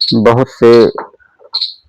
बहुत से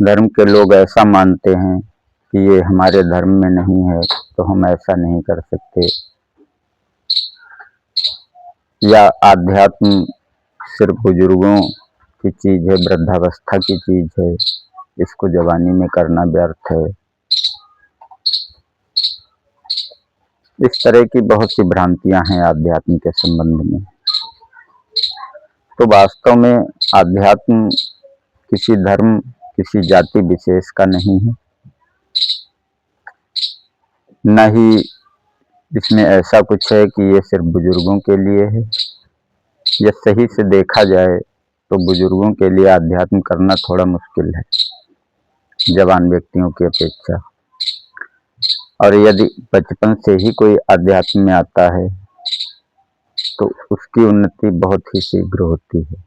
धर्म के लोग ऐसा मानते हैं कि ये हमारे धर्म में नहीं है तो हम ऐसा नहीं कर सकते, या आध्यात्म सिर्फ बुजुर्गों की चीज है, वृद्धावस्था की चीज है, इसको जवानी में करना व्यर्थ है। इस तरह की बहुत सी भ्रांतियां हैं आध्यात्म के संबंध में। तो वास्तव में आध्यात्म किसी धर्म, किसी जाति विशेष का नहीं है, न ही इसमें ऐसा कुछ है कि ये सिर्फ बुजुर्गों के लिए है। यह सही से देखा जाए तो बुजुर्गों के लिए आध्यात्म करना थोड़ा मुश्किल है जवान व्यक्तियों की अपेक्षा। और यदि बचपन से ही कोई आध्यात्म में आता है तो उसकी उन्नति बहुत ही शीघ्र होती है।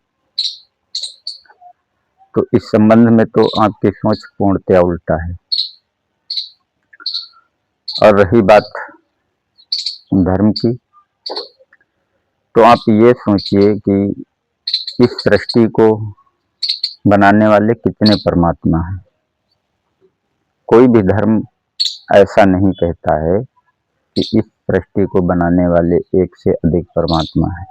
तो इस संबंध में तो आपकी सोच पूर्णतया उल्टा है। और रही बात धर्म की, तो आप ये सोचिए कि इस सृष्टि को बनाने वाले कितने परमात्मा हैं। कोई भी धर्म ऐसा नहीं कहता है कि इस सृष्टि को बनाने वाले एक से अधिक परमात्मा है।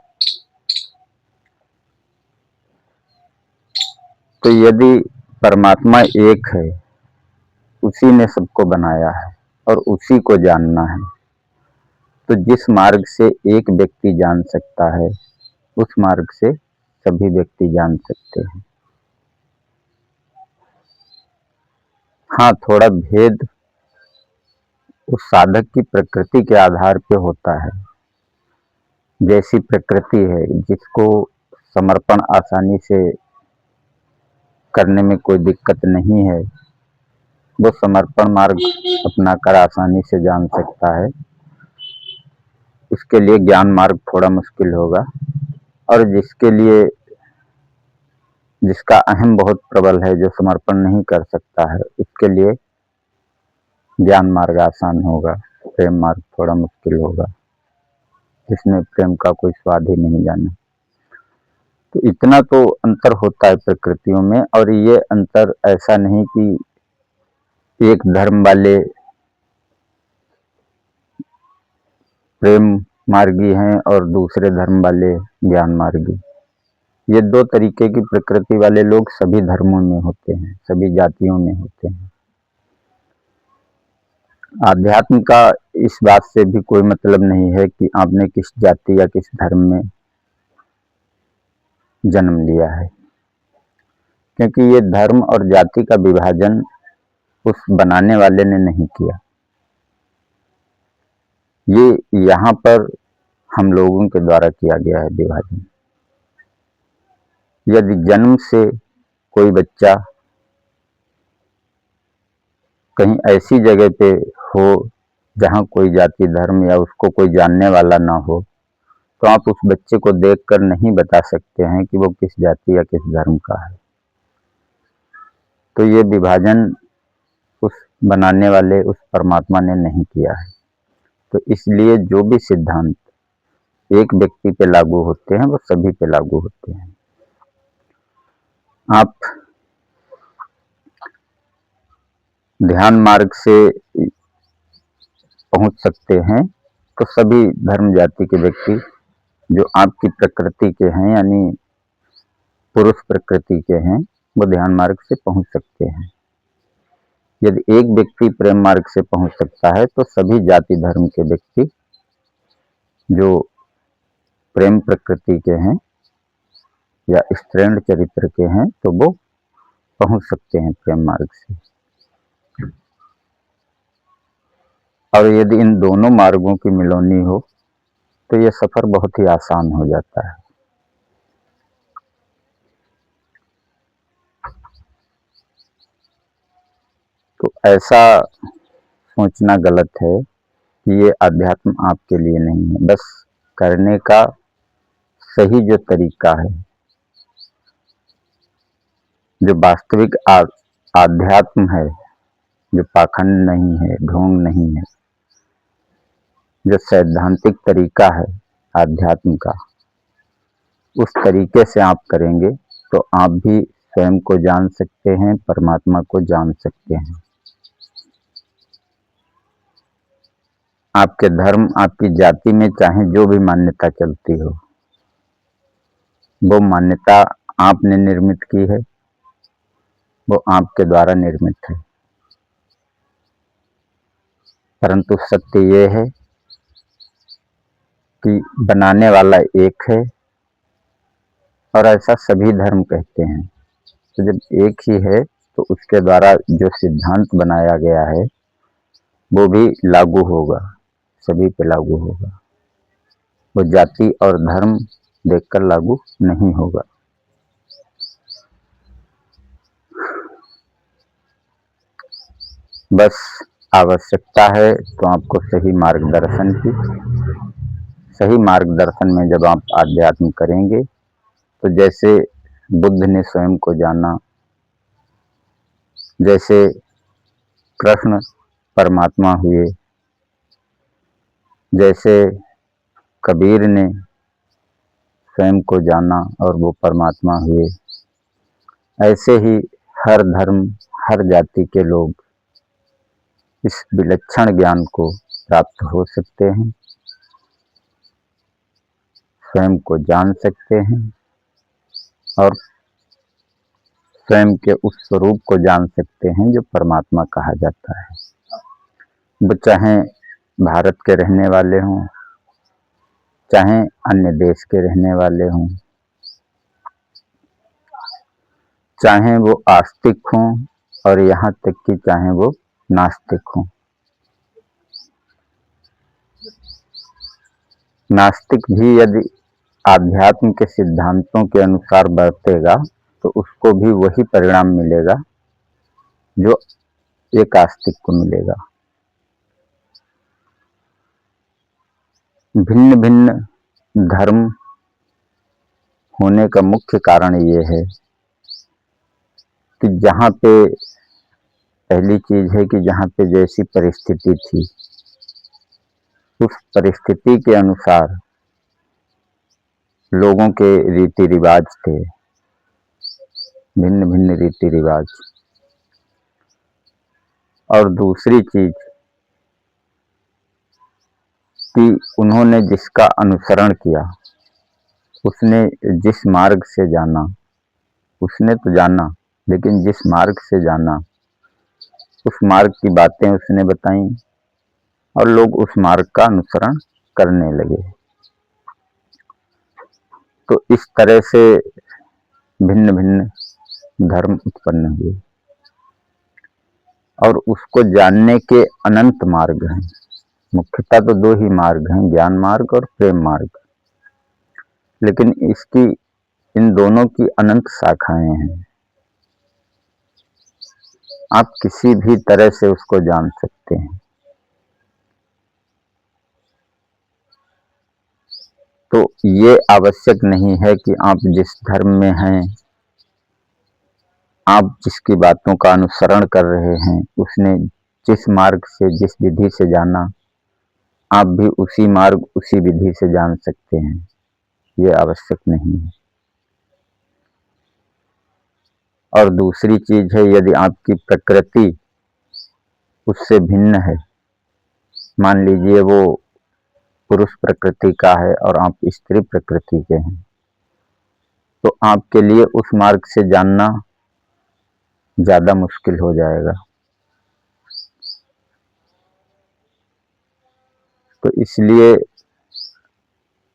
तो यदि परमात्मा एक है, उसी ने सबको बनाया है और उसी को जानना है, तो जिस मार्ग से एक व्यक्ति जान सकता है उस मार्ग से सभी व्यक्ति जान सकते हैं। हाँ, थोड़ा भेद उस साधक की प्रकृति के आधार पे होता है। जैसी प्रकृति है, जिसको समर्पण आसानी से करने में कोई दिक्कत नहीं है, वो समर्पण मार्ग अपनाकर आसानी से जान सकता है। उसके लिए ज्ञान मार्ग थोड़ा मुश्किल होगा। और जिसका अहम बहुत प्रबल है, जो समर्पण नहीं कर सकता है, उसके लिए ज्ञान मार्ग आसान होगा, प्रेम मार्ग थोड़ा मुश्किल होगा, जिसने प्रेम का कोई स्वाद ही नहीं जाना। तो इतना तो अंतर होता है प्रकृतियों में। और ये अंतर ऐसा नहीं कि एक धर्म वाले प्रेम मार्गी हैं और दूसरे धर्म वाले ज्ञान मार्गी। ये दो तरीके की प्रकृति वाले लोग सभी धर्मों में होते हैं, सभी जातियों में होते हैं। आध्यात्म का इस बात से भी कोई मतलब नहीं है कि आपने किस जाति या किस धर्म में जन्म लिया है, क्योंकि ये धर्म और जाति का विभाजन उस बनाने वाले ने नहीं किया। ये यहाँ पर हम लोगों के द्वारा किया गया है विभाजन। यदि जन्म से कोई बच्चा कहीं ऐसी जगह पे हो जहाँ कोई जाति धर्म या उसको कोई जानने वाला ना हो, तो आप उस बच्चे को देखकर नहीं बता सकते हैं कि वो किस जाति या किस धर्म का है। तो ये विभाजन उस बनाने वाले, उस परमात्मा ने नहीं किया है। तो इसलिए जो भी सिद्धांत एक व्यक्ति पे लागू होते हैं वो सभी पे लागू होते हैं। आप ध्यान मार्ग से पहुंच सकते हैं तो सभी धर्म जाति के व्यक्ति जो आपकी प्रकृति के हैं, यानी पुरुष प्रकृति के हैं, वो ध्यान मार्ग से पहुंच सकते हैं। यदि एक व्यक्ति प्रेम मार्ग से पहुंच सकता है तो सभी जाति धर्म के व्यक्ति जो प्रेम प्रकृति के हैं या स्त्रीण चरित्र के हैं, तो वो पहुंच सकते हैं प्रेम मार्ग से। और यदि इन दोनों मार्गों की मिलौनी हो तो यह सफर बहुत ही आसान हो जाता है। तो ऐसा सोचना गलत है कि ये अध्यात्म आपके लिए नहीं है। बस करने का सही जो तरीका है, जो वास्तविक आध्यात्म है, जो पाखंड नहीं है, ढोंग नहीं है, जो सैद्धांतिक तरीका है आध्यात्म का, उस तरीके से आप करेंगे तो आप भी स्वयं को जान सकते हैं, परमात्मा को जान सकते हैं। आपके धर्म, आपकी जाति में चाहे जो भी मान्यता चलती हो, वो मान्यता आपने निर्मित की है, वो आपके द्वारा निर्मित है। परंतु सत्य ये है कि बनाने वाला एक है, और ऐसा सभी धर्म कहते हैं। तो जब एक ही है तो उसके द्वारा जो सिद्धांत बनाया गया है वो भी लागू होगा, सभी पे लागू होगा। वो जाति और धर्म देखकर लागू नहीं होगा। बस आवश्यकता है तो आपको सही मार्गदर्शन की। सही मार्गदर्शन में जब आप आध्यात्म करेंगे तो जैसे बुद्ध ने स्वयं को जाना, जैसे कृष्ण परमात्मा हुए, जैसे कबीर ने स्वयं को जाना और वो परमात्मा हुए, ऐसे ही हर धर्म, हर जाति के लोग इस विलक्षण ज्ञान को प्राप्त हो सकते हैं, स्वयं को जान सकते हैं और स्वयं के उस स्वरूप को जान सकते हैं जो परमात्मा कहा जाता है। वो चाहे भारत के रहने वाले हों, चाहे अन्य देश के रहने वाले हों, चाहे वो आस्तिक हों और यहाँ तक कि चाहे वो नास्तिक हों। नास्तिक भी यदि आध्यात्म के सिद्धांतों के अनुसार बरतेगा तो उसको भी वही परिणाम मिलेगा जो एक आस्तिक को मिलेगा। भिन्न भिन्न धर्म होने का मुख्य कारण ये है कि जहाँ पे पहली चीज है कि जहाँ पे जैसी परिस्थिति थी उस परिस्थिति के अनुसार लोगों के रीति रिवाज थे, भिन्न भिन्न रीति रिवाज। और दूसरी चीज कि उन्होंने जिसका अनुसरण किया, उसने जिस मार्ग से जाना, उसने तो जाना लेकिन जिस मार्ग से जाना उस मार्ग की बातें उसने बताई और लोग उस मार्ग का अनुसरण करने लगे। तो इस तरह से भिन्न भिन्न धर्म उत्पन्न हुए और उसको जानने के अनंत मार्ग हैं। मुख्यतः तो दो ही मार्ग हैं, ज्ञान मार्ग और प्रेम मार्ग, लेकिन इसकी इन दोनों की अनंत शाखाएं हैं। आप किसी भी तरह से उसको जान सकते हैं। तो ये आवश्यक नहीं है कि आप जिस धर्म में हैं, आप जिसकी बातों का अनुसरण कर रहे हैं, उसने जिस मार्ग से, जिस विधि से जाना, आप भी उसी मार्ग, उसी विधि से जान सकते हैं। ये आवश्यक नहीं है। और दूसरी चीज है, यदि आपकी प्रकृति उससे भिन्न है, मान लीजिए वो पुरुष प्रकृति का है और आप स्त्री प्रकृति के हैं, तो आपके लिए उस मार्ग से जानना ज्यादा मुश्किल हो जाएगा। तो इसलिए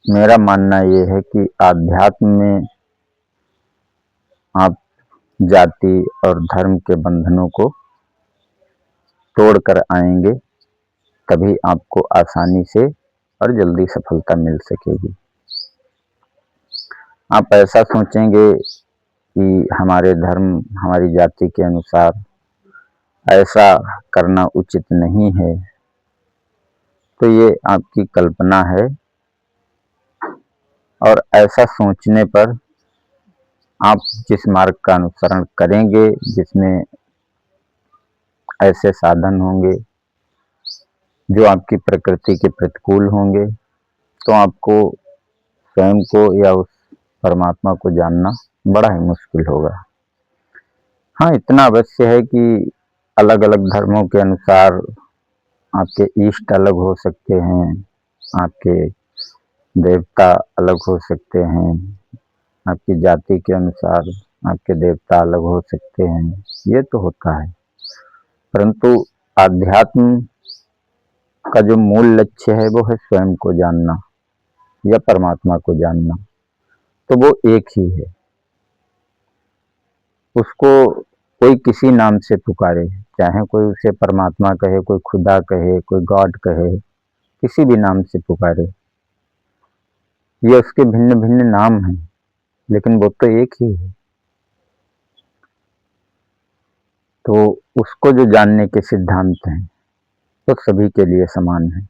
मेरा मानना ये है कि आध्यात्म में आप जाति और धर्म के बंधनों को तोड़कर आएंगे, तभी आपको आसानी से और जल्दी सफलता मिल सकेगी। आप ऐसा सोचेंगे कि हमारे धर्म, हमारी जाति के अनुसार ऐसा करना उचित नहीं है, तो ये आपकी कल्पना है। और ऐसा सोचने पर आप जिस मार्ग का अनुसरण करेंगे, जिसमें ऐसे साधन होंगे जो आपकी प्रकृति के प्रतिकूल होंगे, तो आपको स्वयं को या उस परमात्मा को जानना बड़ा ही मुश्किल होगा। हाँ, इतना अवश्य है कि अलग अलग धर्मों के अनुसार आपके इष्ट अलग हो सकते हैं, आपके देवता अलग हो सकते हैं, आपकी जाति के अनुसार आपके देवता अलग हो सकते हैं, ये तो होता है। परंतु आध्यात्म का जो मूल लक्ष्य है वो है स्वयं को जानना या परमात्मा को जानना। तो वो एक ही है। उसको कोई किसी नाम से पुकारे, चाहे कोई उसे परमात्मा कहे, कोई खुदा कहे, कोई गॉड कहे, किसी भी नाम से पुकारे, ये उसके भिन्न भिन्न नाम हैं, लेकिन वो तो एक ही है। तो उसको जो जानने के सिद्धांत हैं वो सभी के लिए समान है।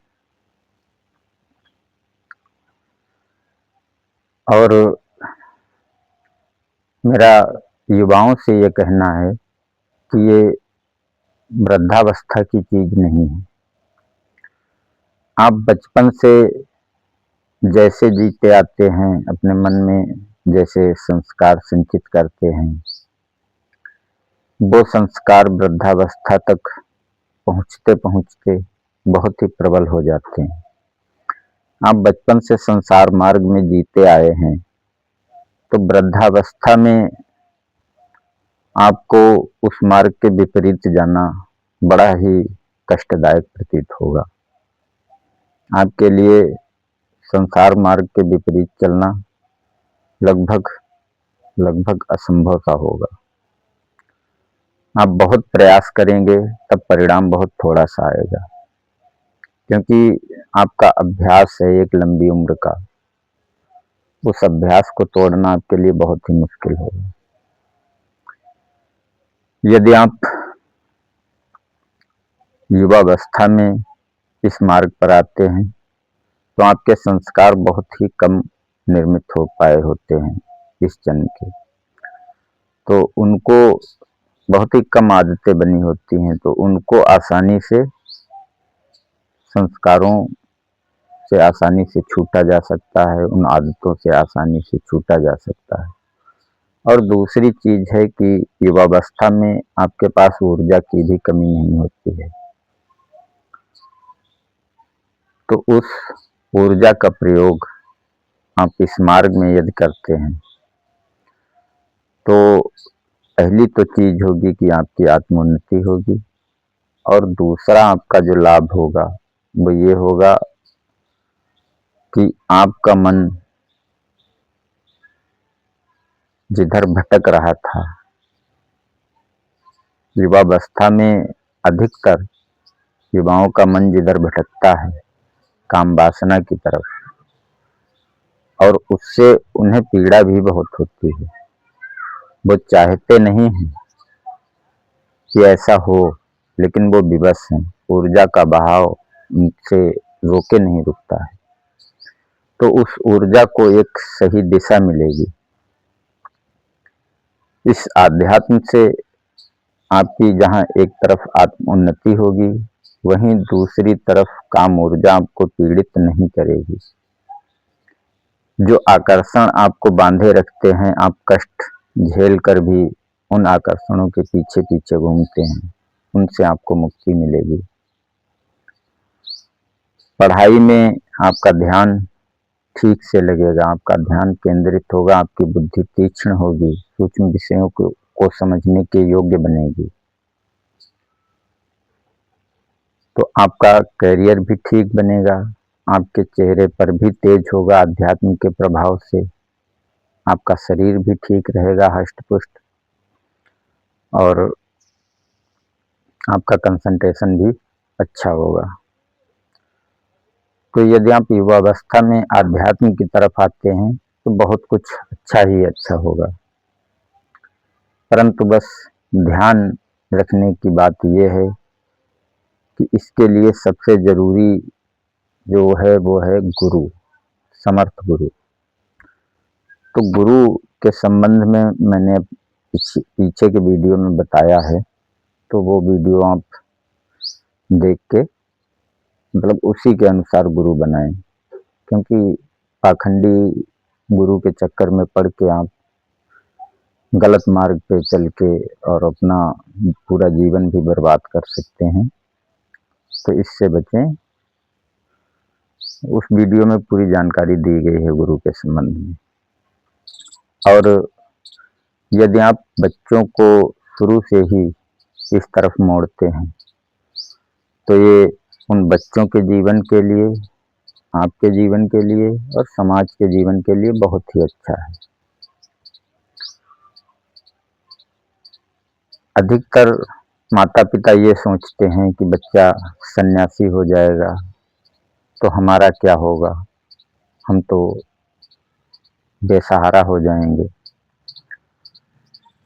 और मेरा युवाओं से ये कहना है कि ये वृद्धावस्था की चीज नहीं है। आप बचपन से जैसे जीते आते हैं, अपने मन में जैसे संस्कार संचित करते हैं, वो संस्कार वृद्धावस्था तक पहुँचते पहुँचते बहुत ही प्रबल हो जाते हैं। आप बचपन से संसार मार्ग में जीते आए हैं, तो वृद्धावस्था में आपको उस मार्ग के विपरीत जाना बड़ा ही कष्टदायक प्रतीत होगा। आपके लिए संसार मार्ग के विपरीत चलना लगभग लगभग असंभव सा होगा। आप बहुत प्रयास करेंगे तब परिणाम बहुत थोड़ा सा आएगा, क्योंकि आपका अभ्यास है एक लंबी उम्र का। उस अभ्यास को तोड़ना आपके लिए बहुत ही मुश्किल होगा। यदि आप युवावस्था में इस मार्ग पर आते हैं तो आपके संस्कार बहुत ही कम निर्मित हो पाए होते हैं इस जन्म के, तो उनको बहुत ही कम आदतें बनी होती हैं, तो उनको आसानी से संस्कारों से आसानी से छूटा जा सकता है, उन आदतों से आसानी से छूटा जा सकता है। और दूसरी चीज है कि युवावस्था में आपके पास ऊर्जा की भी कमी नहीं होती है, तो उस ऊर्जा का प्रयोग आप इस मार्ग में यदि करते हैं तो पहली तो चीज होगी कि आपकी आत्मोन्नति होगी, और दूसरा आपका जो लाभ होगा वो ये होगा कि आपका मन जिधर भटक रहा था युवावस्था में, अधिकतर युवाओं का मन जिधर भटकता है काम वासना की तरफ, और उससे उन्हें पीड़ा भी बहुत होती है। वो चाहते नहीं हैं कि ऐसा हो, लेकिन वो विवश हैं, ऊर्जा का बहाव उनसे रोके नहीं रुकता है। तो उस ऊर्जा को एक सही दिशा मिलेगी। इस आध्यात्म से आपकी जहाँ एक तरफ आत्मोन्नति होगी, वहीं दूसरी तरफ काम ऊर्जा आपको पीड़ित नहीं करेगी। जो आकर्षण आपको बांधे रखते हैं, आप कष्ट झेल कर भी उन आकर्षणों के पीछे पीछे घूमते हैं, उनसे आपको मुक्ति मिलेगी। पढ़ाई में आपका ध्यान ठीक से लगेगा, आपका ध्यान केंद्रित होगा, आपकी बुद्धि तीक्ष्ण होगी, सूक्ष्म विषयों को समझने के योग्य बनेगी। तो आपका करियर भी ठीक बनेगा, आपके चेहरे पर भी तेज होगा आध्यात्म के प्रभाव से, आपका शरीर भी ठीक रहेगा हष्ट पुष्ट, और आपका कंसंट्रेशन भी अच्छा होगा। तो यदि आप युवावस्था में आध्यात्म की तरफ आते हैं तो बहुत कुछ अच्छा ही अच्छा होगा। परंतु बस ध्यान रखने की बात यह है कि इसके लिए सबसे जरूरी जो है वो है गुरु, समर्थ गुरु। तो गुरु के संबंध में मैंने पीछे के वीडियो में बताया है, तो वो वीडियो आप देख के मतलब उसी के अनुसार गुरु बनाएं, क्योंकि पाखंडी गुरु के चक्कर में पड़ के आप गलत मार्ग पे चल के और अपना पूरा जीवन भी बर्बाद कर सकते हैं। तो इससे बचें। उस वीडियो में पूरी जानकारी दी गई है गुरु के संबंध में। और यदि आप बच्चों को शुरू से ही इस तरफ मोड़ते हैं तो ये उन बच्चों के जीवन के लिए, आपके जीवन के लिए और समाज के जीवन के लिए बहुत ही अच्छा है। अधिकतर माता पिता ये सोचते हैं कि बच्चा सन्यासी हो जाएगा तो हमारा क्या होगा, हम तो बेसहारा हो जाएंगे।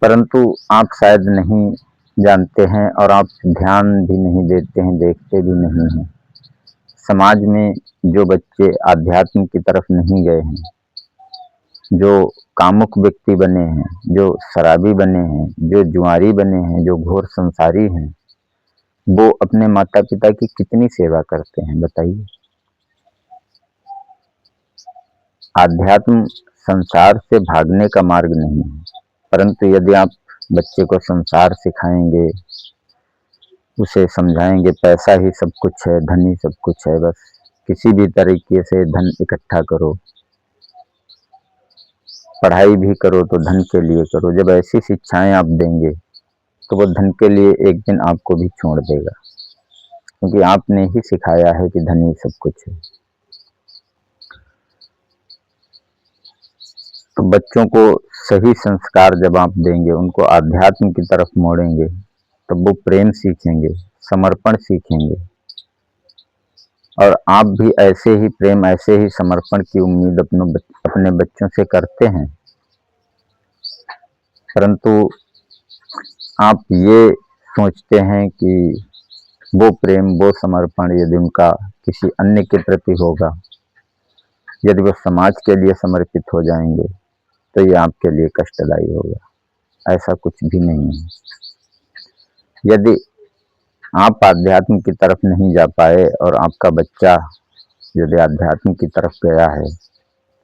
परंतु आप शायद नहीं जानते हैं और आप ध्यान भी नहीं देते हैं, देखते भी नहीं हैं। समाज में जो बच्चे आध्यात्म की तरफ नहीं गए हैं, जो कामुक व्यक्ति बने हैं, जो शराबी बने हैं, जो जुआरी बने हैं, जो घोर संसारी हैं, वो अपने माता पिता की कितनी सेवा करते हैं बताइए। आध्यात्म संसार से भागने का मार्ग नहीं है, परंतु यदि आप बच्चे को संसार सिखाएंगे, उसे समझाएंगे पैसा ही सब कुछ है, धन ही सब कुछ है, बस किसी भी तरीके से धन इकट्ठा करो, पढ़ाई भी करो तो धन के लिए करो, जब ऐसी शिक्षाएं आप देंगे तो वो धन के लिए एक दिन आपको भी छोड़ देगा, क्योंकि आपने ही सिखाया है कि धन ही सब कुछ है। तो बच्चों को सही संस्कार जब आप देंगे, उनको आध्यात्म की तरफ मोड़ेंगे, तब वो प्रेम सीखेंगे, समर्पण सीखेंगे। और आप भी ऐसे ही प्रेम, ऐसे ही समर्पण की उम्मीद अपने बच्चों से करते हैं। परंतु आप ये सोचते हैं कि वो प्रेम, वो समर्पण यदि उनका किसी अन्य के प्रति होगा, यदि वो समाज के लिए समर्पित हो जाएंगे, तो ये आपके लिए कष्टदायी होगा। ऐसा कुछ भी नहीं है। यदि आप आध्यात्म की तरफ नहीं जा पाए और आपका बच्चा यदि आध्यात्म की तरफ गया है,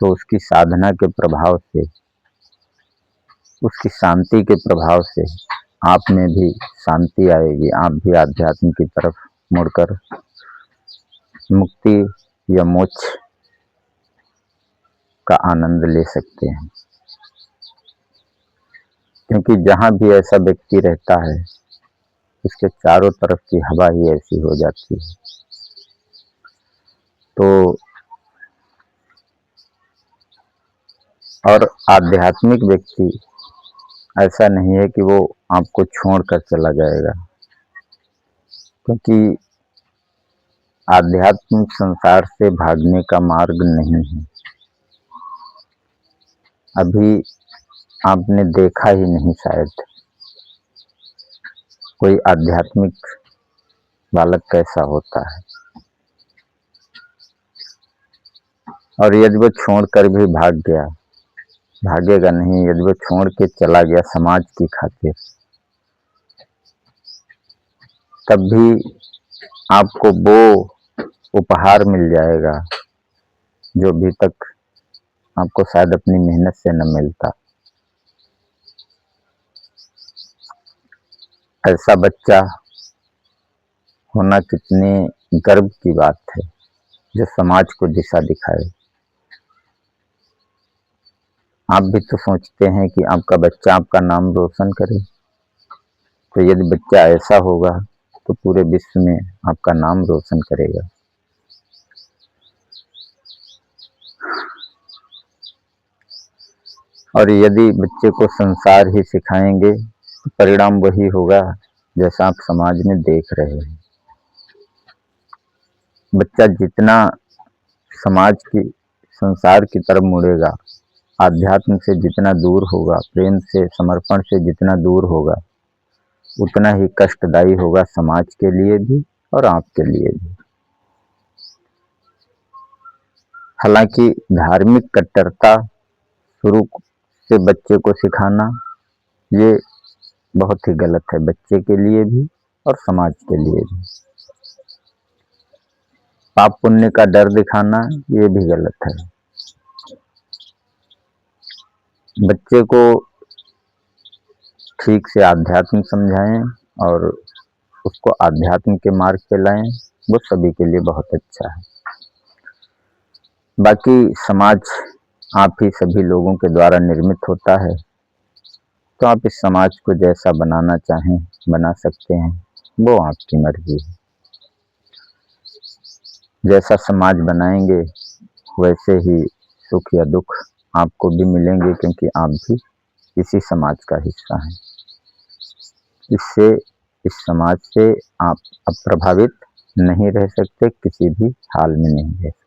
तो उसकी साधना के प्रभाव से, उसकी शांति के प्रभाव से आप में भी शांति आएगी। आप भी आध्यात्म की तरफ मुड़कर मुक्ति या मोक्ष का आनंद ले सकते हैं। क्योंकि जहाँ भी ऐसा व्यक्ति रहता है, उसके चारों तरफ की हवा ही ऐसी हो जाती है। तो और आध्यात्मिक व्यक्ति ऐसा नहीं है कि वो आपको छोड़कर चला जाएगा, क्योंकि आध्यात्म संसार से भागने का मार्ग नहीं है। अभी आपने देखा ही नहीं शायद कोई आध्यात्मिक बालक कैसा होता है। और यदि वो छोड़कर भी भाग गया, भागेगा नहीं, यदि वो छोड़ के चला गया समाज की खातिर, तब भी आपको वो उपहार मिल जाएगा जो अभी तक आपको शायद अपनी मेहनत से न मिलता। ऐसा बच्चा होना कितने गर्व की बात है, जो समाज को दिशा दिखाए। आप भी तो सोचते हैं कि आपका बच्चा आपका नाम रोशन करे। तो यदि बच्चा ऐसा होगा तो पूरे विश्व में आपका नाम रोशन करेगा। और यदि बच्चे को संसार ही सिखाएंगे तो परिणाम वही होगा जैसा आप समाज में देख रहे हैं। बच्चा जितना समाज की, संसार की तरफ मुड़ेगा, आध्यात्म से जितना दूर होगा, प्रेम से, समर्पण से जितना दूर होगा, उतना ही कष्टदायी होगा समाज के लिए भी और आपके लिए भी। हालांकि धार्मिक कट्टरता शुरू से बच्चे को सिखाना ये बहुत ही गलत है, बच्चे के लिए भी और समाज के लिए भी। पाप पुण्य का डर दिखाना ये भी गलत है। बच्चे को ठीक से आध्यात्म समझाएं और उसको आध्यात्म के मार्ग पे लाएं, वो सभी के लिए बहुत अच्छा है। बाकी समाज आप ही सभी लोगों के द्वारा निर्मित होता है, तो आप इस समाज को जैसा बनाना चाहें बना सकते हैं, वो आपकी मर्जी है। जैसा समाज बनाएंगे वैसे ही सुख या दुख आपको भी मिलेंगे, क्योंकि आप भी इसी समाज का हिस्सा हैं। इससे इस समाज से आप अप्रभावित नहीं रह सकते, किसी भी हाल में नहीं रह सकते।